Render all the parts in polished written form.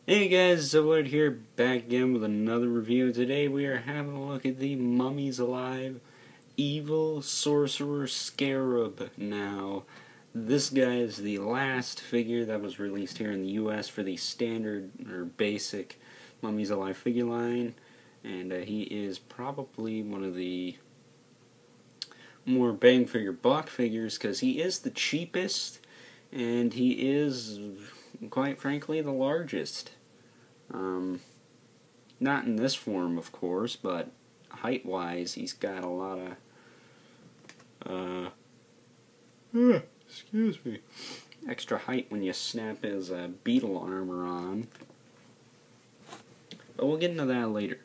Hey guys, Sorcerer here, back again with another review. Today we are having a look at the Mummies Alive Evil Sorcerer Scarab. Now, this guy is the last figure that was released here in the US for the standard or basic Mummies Alive figure line, and he is probably one of the more bang for your buck figures because he is the cheapest and he is, quite frankly, the largest. Not in this form, of course, but height-wise, he's got a lot of, excuse me, extra height when you snap his Beetle armor on. But we'll get into that later.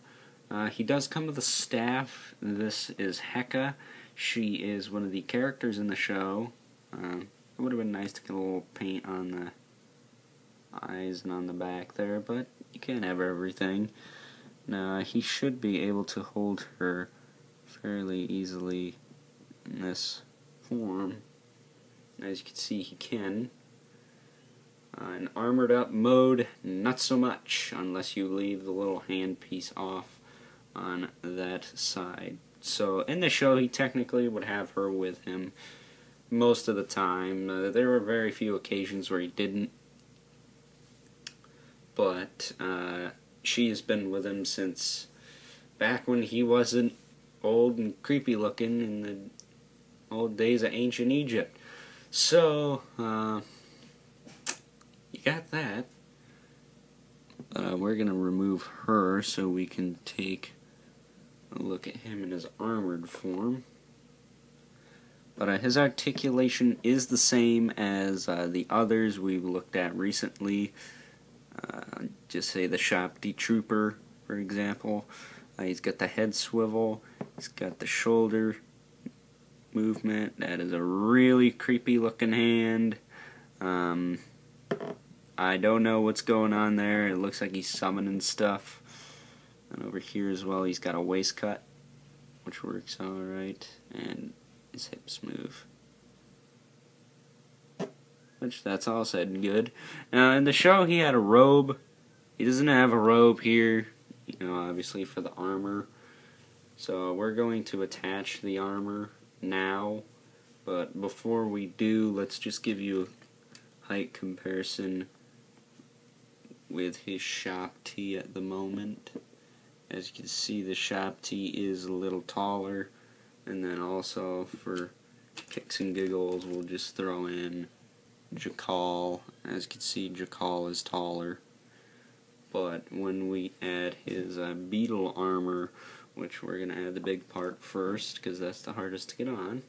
He does come with a staff. This is Heka. She is one of the characters in the show. It would have been nice to get a little paint on the eyes and on the back there, but you can't have everything. Now, he should be able to hold her fairly easily in this form. As you can see, he can. In armored up mode, not so much, unless you leave the little hand piece off on that side. So, in the show, he technically would have her with him most of the time. There were very few occasions where he didn't. But she has been with him since back when he wasn't old and creepy looking in the old days of ancient Egypt. So, you got that. We're going to remove her so we can take a look at him in his armored form. But his articulation is the same as the others we've looked at recently. Just say the Shopty Trooper, for example. He's got the head swivel, he's got the shoulder movement. That is a really creepy looking hand. I don't know what's going on there. It looks like he's summoning stuff. And over here as well, he's got a waist cut, which works alright. And his hips move. Which, that's all said and good. Now, in the show, he had a robe. He doesn't have a robe here, you know, obviously for the armor. So, we're going to attach the armor now. But before we do, let's just give you a height comparison with his shop tee at the moment. As you can see, the shop tee is a little taller. And then also, for kicks and giggles, we'll just throw in Jakal. As you can see, Jakal is taller. But when we add his Beetle armor, which we're going to add the big part first, because that's the hardest to get on.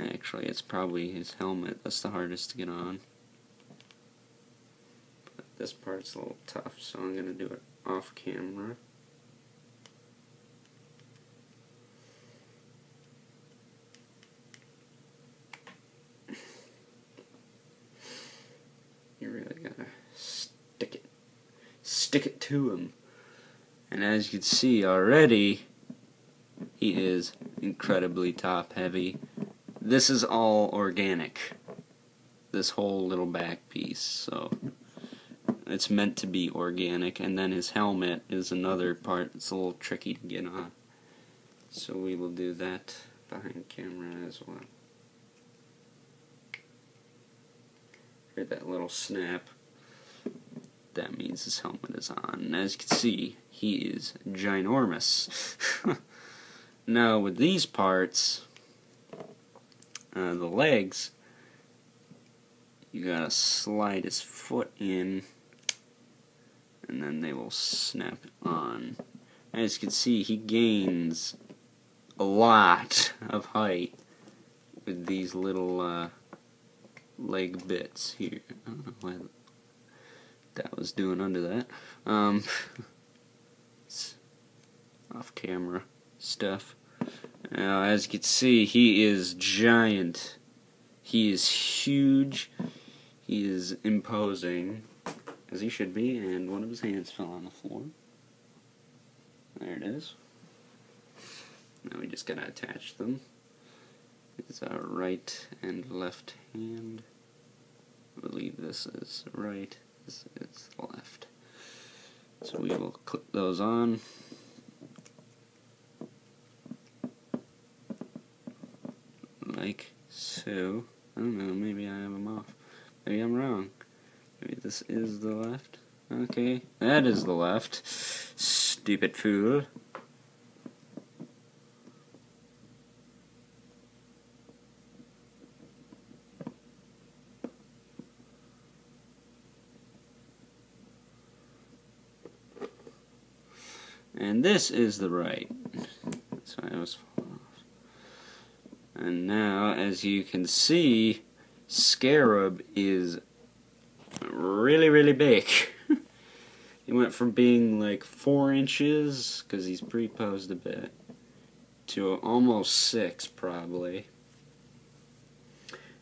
Actually, it's probably his helmet that's the hardest to get on. But this part's a little tough, so I'm going to do it off camera. You really gotta stick it to him. And as you can see already, he is incredibly top heavy. This is all organic, this whole little back piece, so it's meant to be organic. And then his helmet is another part that's a little tricky to get on, so we will do that behind camera as well. Hear that little snap? That means his helmet is on. And as you can see, he is ginormous. Now, with these parts, the legs, you gotta slide his foot in, and then they will snap on. As you can see, he gains a lot of height with these little leg bits here. I don't know why that was doing under that. It's off camera stuff. Now, as you can see, he is giant. He is huge. He is imposing, as he should be, and one of his hands fell on the floor. There it is. Now we just gotta attach them. It's our right and left hand. I believe this is right, this is left. So we will clip those on. Like so. I don't know, maybe I have them off. Maybe I'm wrong. Maybe this is the left. Okay, that is the left. Stupid fool. And this is the right. So I was falling off. And now, as you can see, Scarab is really, really big. He went from being like 4 inches, because he's pre-posed a bit, to almost 6 probably.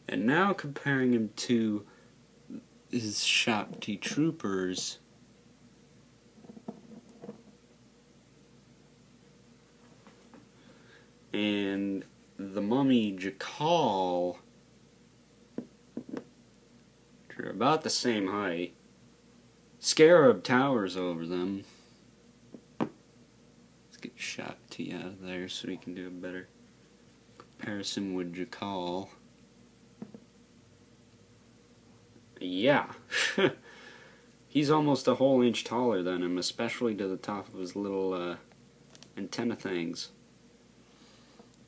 And now comparing him to his Shop T Troopers, and the Mummy Jackal, they're about the same height. Scarab towers over them. Let's get Shop T out of there so we can do a better comparison with Jackal. Yeah. He's almost a whole inch taller than him, especially to the top of his little antenna things.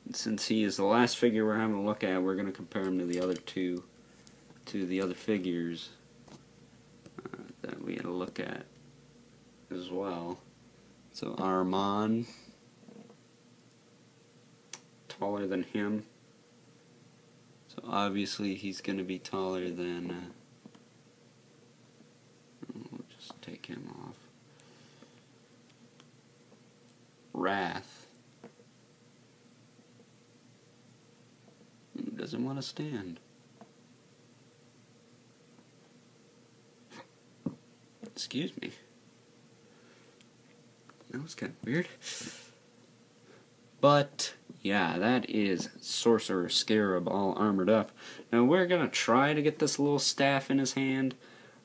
And since he is the last figure we're having a look at, we're going to compare him to the other two, to the other figures that we had a look at as well. So Armand, taller than him. So obviously he's going to be taller than, we'll just take him off. Wrath. Who doesn't want to stand? Excuse me. That was kind of weird. But, yeah, that is Sorcerer Scarab all armored up. Now, we're going to try to get this little staff in his hand.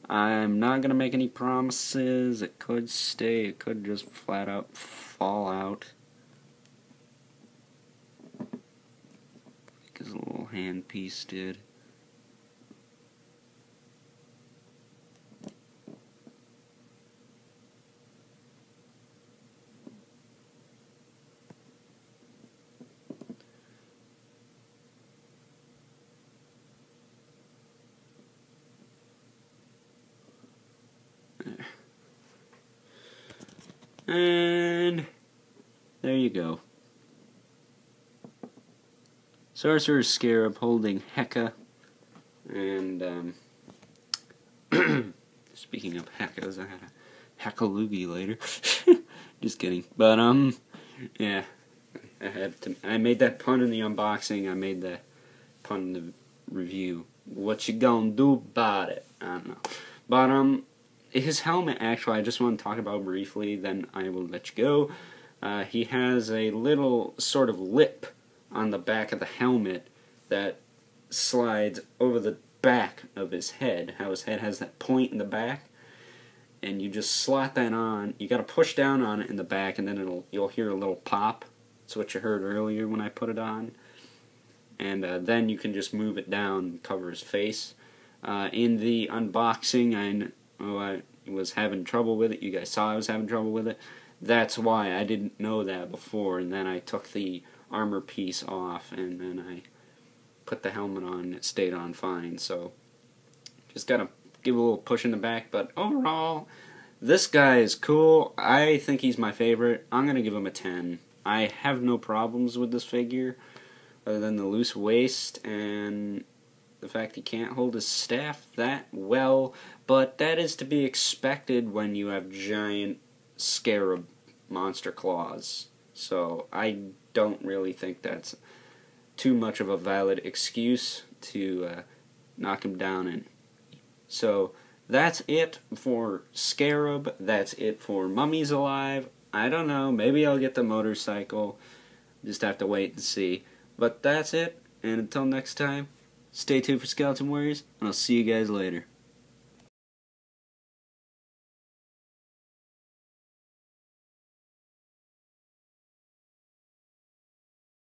I'm not going to make any promises. It could stay. It could just flat out fall out. Like his little handpiece did. And there you go. Sorcerer Scarab holding Heka. And speaking of Hekas, I had a Heckaloogie later. Just kidding. But yeah, I made that pun in the unboxing. I made that pun in the review. What you gonna do about it? I don't know. But his helmet, actually, I just want to talk about briefly, then I will let you go. He has a little sort of lip on the back of the helmet that slides over the back of his head. How his head has that point in the back, and you just slot that on. You got to push down on it in the back, and then you'll hear a little pop. That's what you heard earlier when I put it on. And then you can just move it down and cover his face. In the unboxing, I was having trouble with it. You guys saw I was having trouble with it. That's why I didn't know that before, and then I took the armor piece off, and then I put the helmet on, and it stayed on fine. So just gotta give a little push in the back. But overall, this guy is cool. I think he's my favorite. I'm gonna give him a 10. I have no problems with this figure, other than the loose waist and the fact he can't hold his staff that well, but that is to be expected when you have giant Scarab monster claws. So I don't really think that's too much of a valid excuse to knock him down in. So that's it for Scarab. That's it for Mummies Alive. I don't know, maybe I'll get the motorcycle. Just have to wait and see. But that's it, and until next time, stay tuned for Skeleton Warriors, and I'll see you guys later.